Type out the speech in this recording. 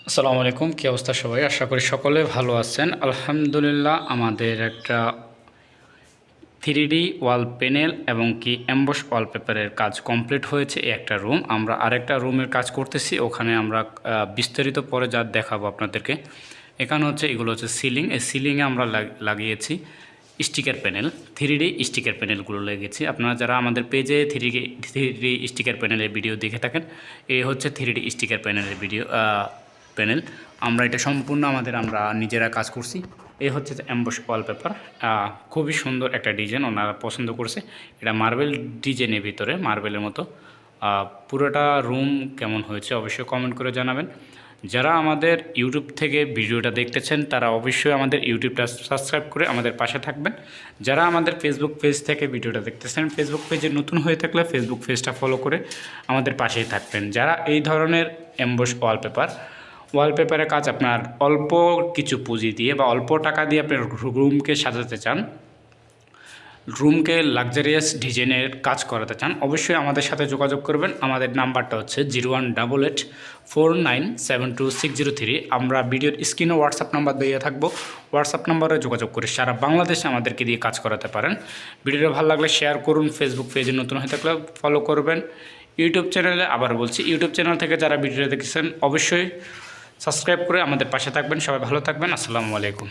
আসসালামু আলাইকুম, কী অবস্থা সবাই? আশা করি সকলে ভালো আছেন। আলহামদুলিল্লাহ, আমাদের একটা 3D ওয়াল প্যানেল এবং কি এমবস ওয়ালপেপারের কাজ কমপ্লিট হয়েছে। এই একটা রুম, আমরা আরেকটা রুমের কাজ করতেছি, ওখানে আমরা বিস্তারিত পরে যা দেখাবো আপনাদেরকে। এখানে হচ্ছে এগুলো হচ্ছে সিলিং, এই সিলিংয়ে আমরা লাগিয়েছি স্টিকার প্যানেল, 3D স্টিকার প্যানেলগুলো লেগেছি। আপনারা যারা আমাদের পেজে 3D স্টিকার প্যানেলের ভিডিও দেখে থাকেন, এই হচ্ছে 3D স্টিকার প্যানেলের প্যানেল। আমরা এটা সম্পূর্ণ আমরা নিজেরা কাজ করছি। এই হচ্ছে এমবস ওয়ালপেপার, খুবই সুন্দর একটা ডিজাইন, ওনারা পছন্দ করছে। এটা মার্বেল ডিজাইনের ভিতরে, মার্বেলের মতো। পুরোটা রুম কেমন হয়েছে অবশ্যই কমেন্ট করে জানাবেন। যারা আমাদের ইউটিউব থেকে ভিডিওটা দেখতেছেন তারা অবশ্যই আমাদের ইউটিউবটা সাবস্ক্রাইব করে আমাদের পাশে থাকবেন। যারা আমাদের ফেসবুক পেজ থেকে ভিডিওটা দেখতেছেন, ফেসবুক পেজে নতুন হয়ে থাকলে ফেসবুক পেজটা ফলো করে আমাদের পাশেই থাকবেন। যারা এই ধরনের এমবস ওয়ালপেপারের কাজ আপনার অল্প কিছু পুঁজি দিয়ে বা অল্প টাকা দিয়ে আপনার রুমকে সাজাতে চান, রুমকে লাক্সারিয়াস ডিজাইনের কাজ করাতে চান, অবশ্যই আমাদের সাথে যোগাযোগ করবেন। আমাদের নাম্বারটা হচ্ছে 018849726003। আমরা ভিডিওর স্ক্রিনে হোয়াটসঅ্যাপ নাম্বার দিয়ে থাকবো, হোয়াটসঅ্যাপ নাম্বারে যোগাযোগ করে সারা বাংলাদেশে আমাদেরকে দিয়ে কাজ করাতে পারেন। ভিডিওটা ভালো লাগলে শেয়ার করুন, ফেসবুক পেজে নতুন হয়ে থাকলে ফলো করবেন। ইউটিউব চ্যানেলে আবার বলছি, ইউটিউব চ্যানেল থেকে যারা ভিডিওটা দেখেছেন অবশ্যই সাবস্ক্রাইব করে আমাদের পাশে থাকবেন। সবাই ভালো থাকবেন। আসসালামু আলাইকুম।